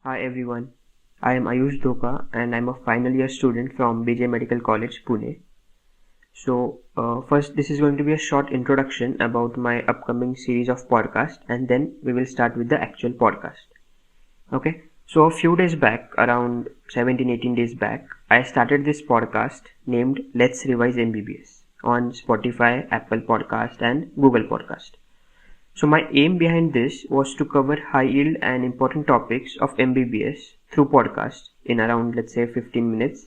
Hi everyone, I am drayushdhoka and I'm a final year student from BJ Medical College, Pune. First, this is going to be a short introduction about my upcoming series of podcasts, and then we will start with the actual podcast. Okay, so a few days back, around 17-18 days back, I started this podcast named Let's Revise MBBS on Spotify, Apple Podcast, and Google Podcast. So my aim behind this was to cover high yield and important topics of MBBS through podcast in around, let's say, 15 minutes,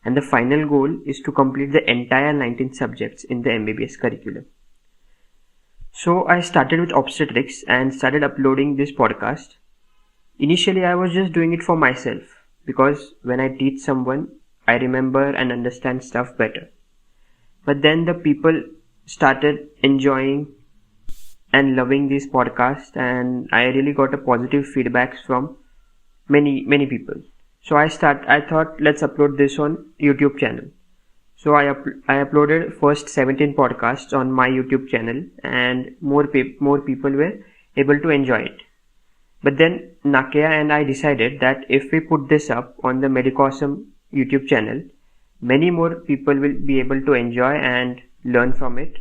and the final goal is to complete the entire 19 subjects in the MBBS curriculum. So I started with obstetrics and started uploading this podcast. Initially I was just doing it for myself because when I teach someone I remember and understand stuff better. But then the people started enjoying and loving this podcast, and I really got a positive feedbacks from many people. So I thought let's upload this on YouTube channel. So I uploaded first 17 podcasts on my YouTube channel, and more people were able to enjoy it. But then Nakia and I decided that if we put this up on the Medicawesome YouTube channel, many more people will be able to enjoy and learn from it.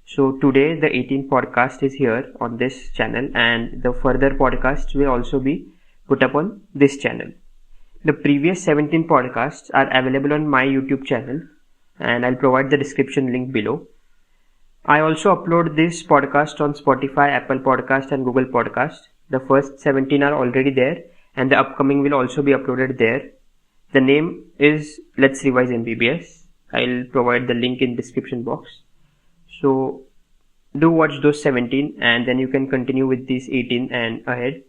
So today the 18th podcast is here on this channel, and the further podcasts will also be put up on this channel. The previous 17 podcasts are available on my YouTube channel, and I'll provide the description link below. I also upload this podcast on Spotify, Apple Podcast, and Google Podcast. The first 17 are already there, and the upcoming will also be uploaded there. The name is Let's Revise MBBS. I'll provide the link in description box. So do watch those 17 and then you can continue with these 18 and ahead.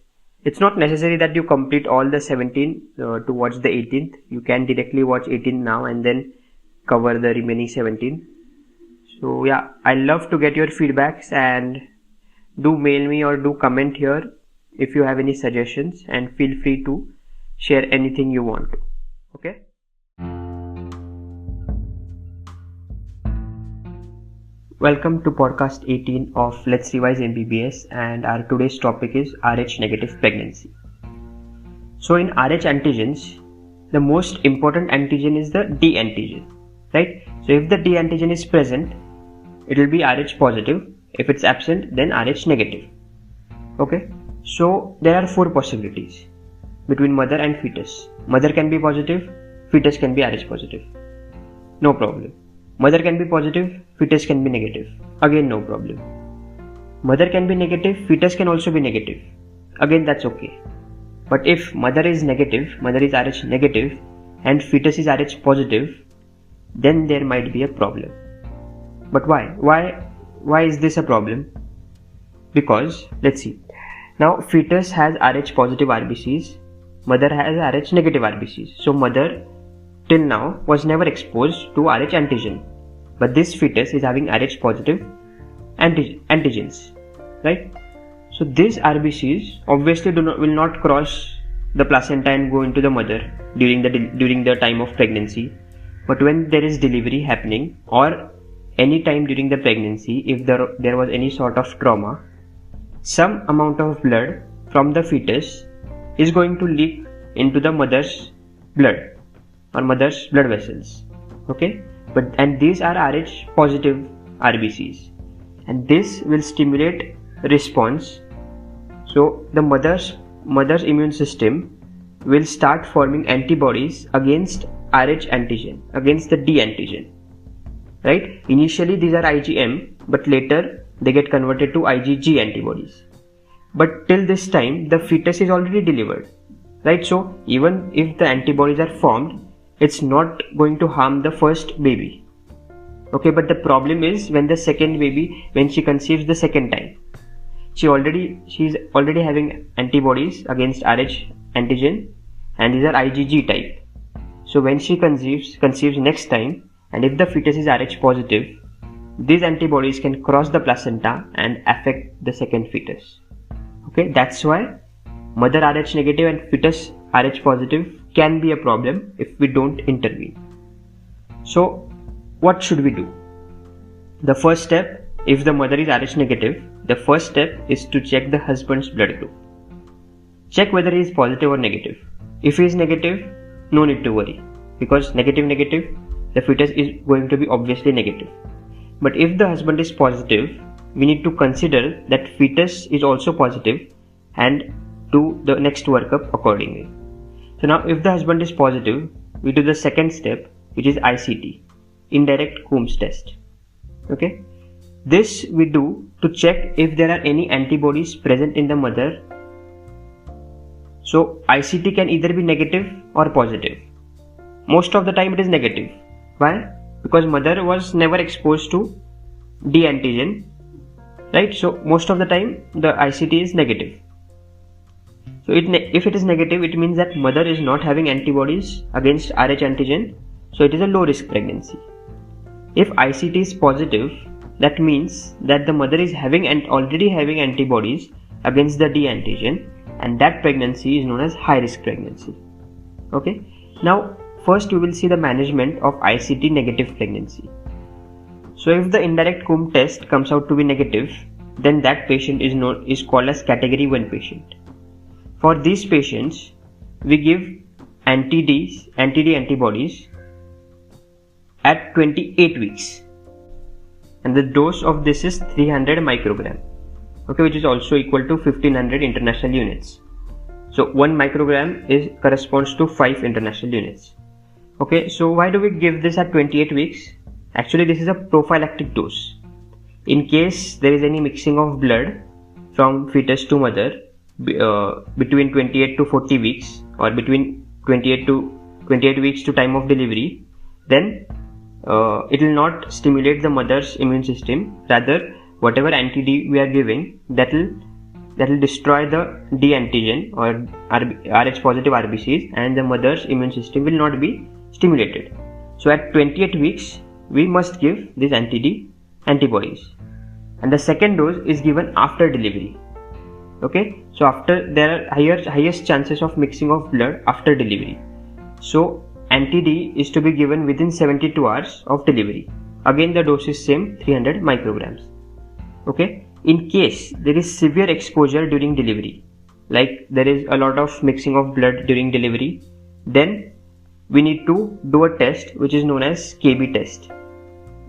It's not necessary that you complete all the 17 to watch the 18th. You can directly watch 18 now and then cover the remaining 17. So yeah, I love to get your feedbacks, and do mail me or do comment here if you have any suggestions, and feel free to share anything you want to. Okay. Welcome to podcast 18 of Let's Revise MBBS, and our today's topic is Rh negative pregnancy. So in Rh antigens, the most important antigen is the D antigen, right? So if the D antigen is present, it will be Rh positive. If it's absent, then Rh negative. Okay. So there are 4 possibilities between mother and fetus. Mother can be positive, fetus can be Rh positive. No problem. Mother can be positive, fetus can be negative. Again, no problem. Mother can be negative, fetus can also be negative. Again, that's okay. But if mother is negative, mother is Rh negative, and fetus is Rh positive, then there might be a problem. But why? Why is this a problem? Because, let's see. Now, fetus has Rh positive RBCs, mother has Rh negative RBCs. So, mother till now was never exposed to Rh antigen, but this fetus is having Rh positive antigens, right? So these RBCs obviously will not cross the placenta and go into the mother during the time of pregnancy. But when there is delivery happening, or any time during the pregnancy, if there was any sort of trauma, some amount of blood from the fetus is going to leak into the mother's blood or mother's blood vessels. Okay, and these are Rh positive RBCs, and this will stimulate response. So the mother's immune system will start forming antibodies against Rh antigen, against the D antigen, right? Initially these are IgM, but later they get converted to IgG antibodies. But till this time the fetus is already delivered, right? So even if the antibodies are formed, it's not going to harm the first baby. Okay, but the problem is when the second baby, when she conceives the second time, she's already having antibodies against Rh antigen, and these are IgG type. So when she conceives next time, and if the fetus is Rh positive, these antibodies can cross the placenta and affect the second fetus. Okay, that's why mother Rh negative and fetus Rh positive can be a problem if we don't intervene. So what should we do? The first step, if the mother is Rh negative, the first step is to check the husband's blood group. check whether he is positive or negative. If he is negative, no need to worry, because negative, the fetus is going to be obviously negative. But if the husband is positive, we need to consider that fetus is also positive and do the next workup accordingly. So now if the husband is positive, we do the second step, which is ICT, indirect Coombs test. Okay, this we do to check if there are any antibodies present in the mother. So ICT can either be negative or positive. Most of the time it is negative. Why? Because mother was never exposed to D antigen, right? So most of the time the ICT is negative. So if it is negative, it means that mother is not having antibodies against Rh antigen, so it is a low risk pregnancy. If ICT is positive, that means that the mother is already having antibodies against the D antigen, and that pregnancy is known as high risk pregnancy. Okay, now first we will see the management of ICT negative pregnancy. So if the indirect Coombs test comes out to be negative, then that patient is called as category 1 patient. For these patients, we give anti-D antibodies at 28 weeks, and the dose of this is 300 microgram, okay, which is also equal to 1500 international units. So 1 microgram corresponds to 5 international units. Okay, so why do we give this at 28 weeks? Actually, this is a prophylactic dose. In case there is any mixing of blood from fetus to mother between 28 to 40 weeks, or between 28 weeks to time of delivery, then it will not stimulate the mother's immune system. Rather, whatever anti-D we are giving, that will destroy the D antigen or Rh positive RBCs, and the mother's immune system will not be stimulated. So at 28 weeks, we must give these anti-D antibodies, and the second dose is given after delivery. Okay, so after there are highest chances of mixing of blood after delivery. So anti-D is to be given within 72 hours of delivery. Again, the dose is same, 300 micrograms. Okay, in case there is severe exposure during delivery, like there is a lot of mixing of blood during delivery, then we need to do a test which is known as KB test,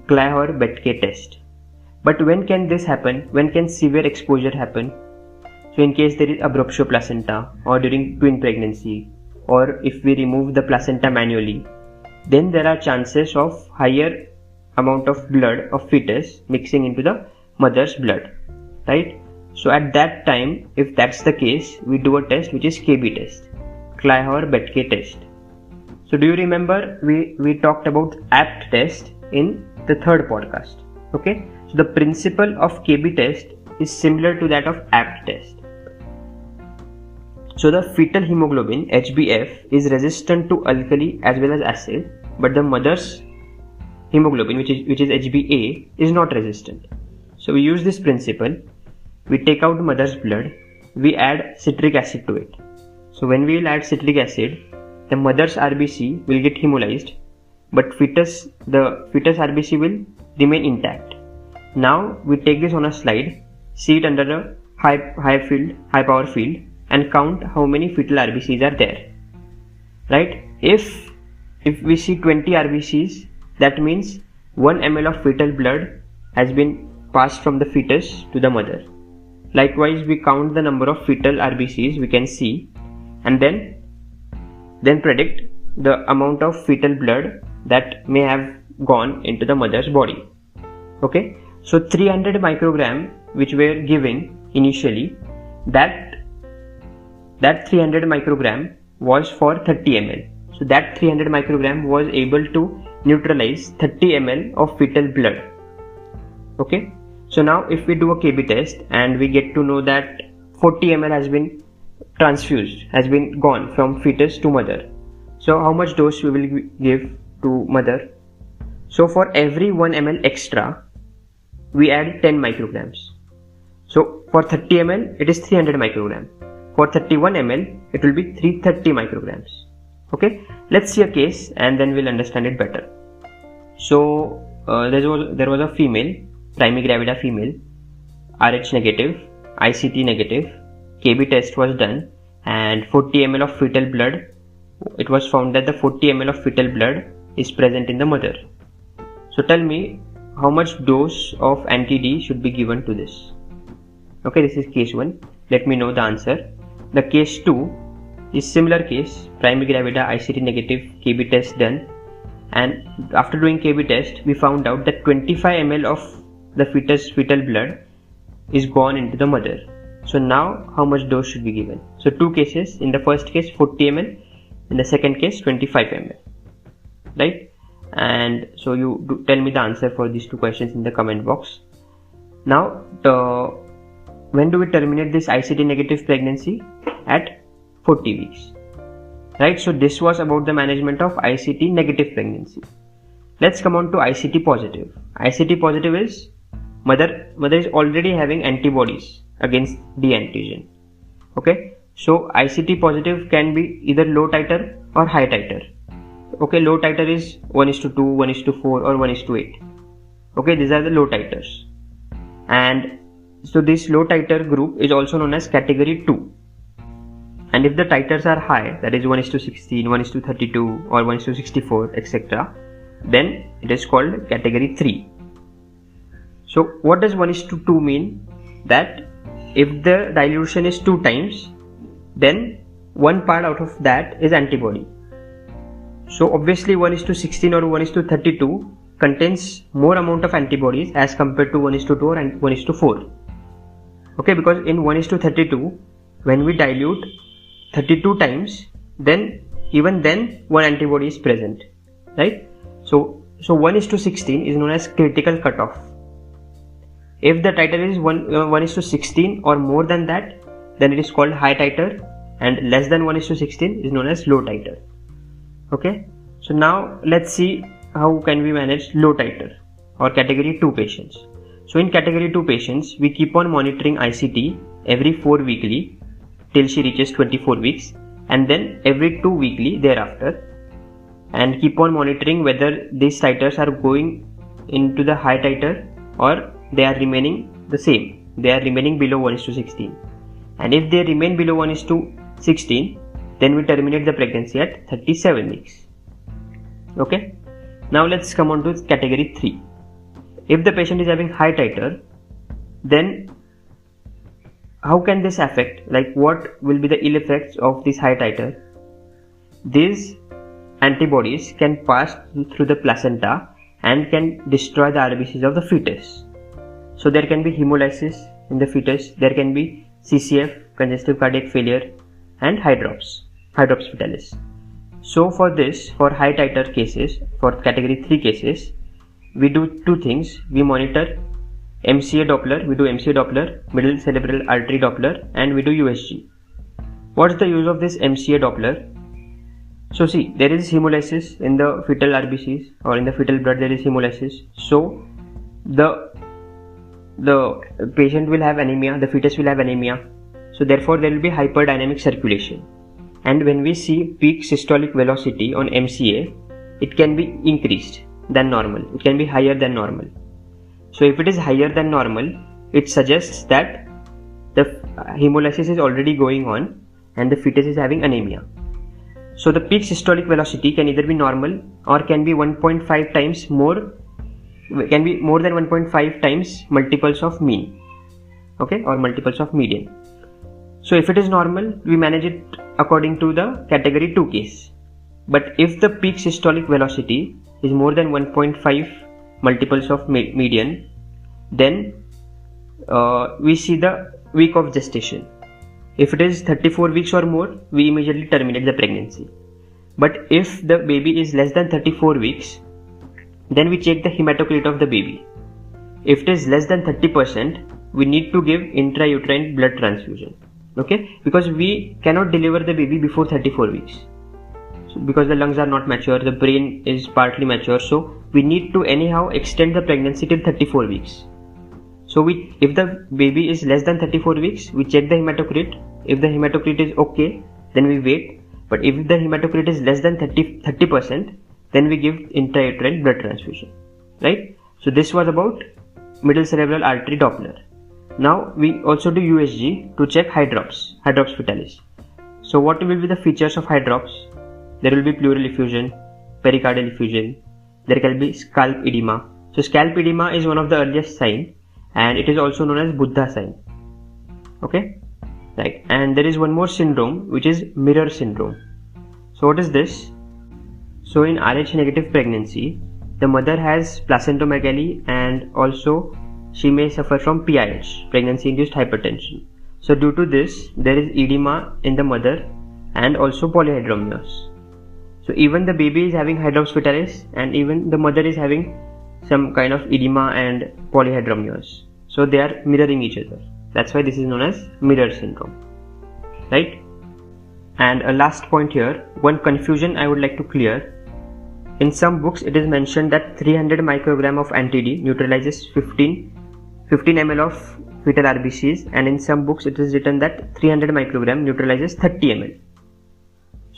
Kleihor-Betke test. But when can this happen? When can severe exposure happen? So in case there is abruptio placenta, or during twin pregnancy, or if we remove the placenta manually, then there are chances of higher amount of blood of fetus mixing into the mother's blood, right? So at that time, if that's the case, we do a test which is KB test, Kleihor-Betke test. So do you remember we talked about APT test in the third podcast? Okay, so the principle of KB test is similar to that of APT test. So the fetal hemoglobin HbF is resistant to alkali as well as acid, but the mother's hemoglobin, which is Hba, is not resistant. So we use this principle. We take out mother's blood, we add citric acid to it. So when we will add citric acid, the mother's RBC will get hemolyzed, but the fetus RBC will remain intact. Now we take this on a slide, see it under a high power field, and count how many fetal RBCs are there, right? If we see 20 RBCs, that means 1 ml of fetal blood has been passed from the fetus to the mother. Likewise, we count the number of fetal RBCs we can see, and then predict the amount of fetal blood that may have gone into the mother's body. Okay, so 300 microgram which were given initially, that 300 microgram was for 30 ml. So that 300 microgram was able to neutralize 30 ml of fetal blood. Okay, so now if we do a KB test and we get to know that 40 ml has been transfused, has been gone from fetus to mother, so how much dose we will give to mother? So for every 1 ml extra, we add 10 micrograms. So for 30 ml, it is 300 microgram. For 31 ml, it will be 330 micrograms. Okay, let's see a case and then we'll understand it better. So there was a female, primigravida female, Rh negative, ICT negative, KB test was done, and 40 ml of fetal blood. It was found that the 40 ml of fetal blood is present in the mother. So tell me how much dose of anti-D should be given to this. Okay, this is case 1. Let me know the answer. The case 2 is similar case, primary gravida, ICT negative, KB test done, and after doing KB test we found out that 25 ml of the fetal blood is gone into the mother. So now how much dose should be given? So two cases, in the first case 40 ml, in the second case 25 ml, right? And so you tell me the answer for these two questions in the comment box. Now when do we terminate this ICT negative pregnancy? At 40 weeks, right? So this was about the management of ICT negative pregnancy. Let's come on to ICT positive. ICT positive is mother is already having antibodies against D antigen. Okay, so ICT positive can be either low titer or high titer. Okay, low titer is 1:2, 1:4 or 1:8. Okay, these are the low titers. And so this low titer group is also known as category 2. And if the titers are high, that is 1:16, 1:32 or 1:64, etc., then it is called category 3. So what does 1:2 mean? That if the dilution is 2 times, then one part out of that is antibody. So obviously 1:16 or 1:32 contains more amount of antibodies as compared to 1:2 or 1:4. Okay, because in 1:32, when we dilute 32 times, then even then one antibody is present, right? So 1:16 is known as critical cutoff. If the titer is 1:16 or more than that, then it is called high titer, and less than 1:16 is known as low titer. Okay, so now let's see how can we manage low titer or category 2 patients. So in category 2 patients, we keep on monitoring ICT every 4 weekly till she reaches 24 weeks, and then every 2 weekly thereafter, and keep on monitoring whether these titers are going into the high titer or they are remaining the same, they are remaining below 1:16. And if they remain below 1:16, then we terminate the pregnancy at 37 weeks. Okay, now let's come on to category 3. If the patient is having high titer, then how can this affect? Like, what will be the ill effects of this high titer? These antibodies can pass through the placenta and can destroy the RBCs of the fetus. So there can be hemolysis in the fetus, there can be CCF, congestive cardiac failure, and hydrops fetalis. So for this, for high titer cases, for category 3 cases, we do two things. We monitor MCA Doppler, we do MCA Doppler, middle cerebral artery Doppler, and we do USG. What's the use of this MCA Doppler? So see, there is hemolysis in the fetal RBCs, or in the fetal blood there is hemolysis. So the patient will have anemia, the fetus will have anemia. So therefore there will be hyperdynamic circulation. And when we see peak systolic velocity on MCA, it can be increased than normal, it can be higher than normal. So if it is higher than normal, it suggests that the hemolysis is already going on and the fetus is having anemia. So the peak systolic velocity can either be normal or can be 1.5 times more, can be more than 1.5 times multiples of mean, okay, or multiples of median. So if it is normal, we manage it according to the category 2 case. But if the peak systolic velocity is more than 1.5 multiples of median, then we see the week of gestation. If it is 34 weeks or more, we immediately terminate the pregnancy. But if the baby is less than 34 weeks, then we check the hematocrit of the baby. If it is less than 30%, we need to give intrauterine blood transfusion. Okay, because we cannot deliver the baby before 34 weeks. So because the lungs are not mature, the brain is partly mature, so we need to anyhow extend the pregnancy till 34 weeks. So if the baby is less than 34 weeks, we check the hematocrit. If the hematocrit is okay, then we wait. But if the hematocrit is less than 30%, then we give intrauterine blood transfusion, right? So this was about middle cerebral artery Doppler. Now we also do USG to check hydrops fetalis. So what will be the features of eye drops? There will be pleural effusion, pericardial effusion, there can be scalp edema. So scalp edema is one of the earliest sign and it is also known as Buddha sign. Okay, right. And there is one more syndrome which is mirror syndrome. So what is this? So in Rh negative pregnancy, the mother has placentomegaly and also she may suffer from PIH, pregnancy induced hypertension. So due to this, there is edema in the mother and also polyhydramnios. So even the baby is having hydrops fetalis and even the mother is having some kind of edema and polyhydramnios. So they are mirroring each other. That's why this is known as mirror syndrome, right? And a last point here, one confusion I would like to clear. In some books it is mentioned that 300 microgram of anti-D neutralizes 15 ml of fetal RBCs, and in some books it is written that 300 microgram neutralizes 30 ml.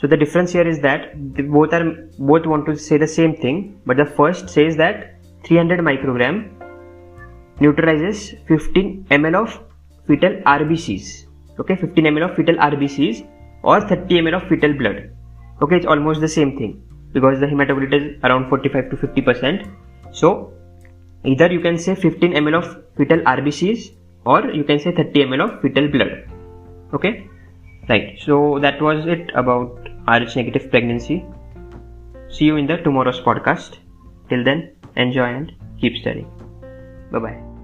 So the difference here is that both want to say the same thing, but the first says that 300 microgram neutralizes 15 ml of fetal RBCs. Okay, 15 ml of fetal RBCs or 30 ml of fetal blood. Okay, it's almost the same thing because the hematocrit is around 45 to 50%. So either you can say 15 ml of fetal RBCs or you can say 30 ml of fetal blood. Okay, right. So that was it about Rh negative pregnancy. See you in the tomorrow's podcast. Till then, enjoy and keep studying. Bye bye.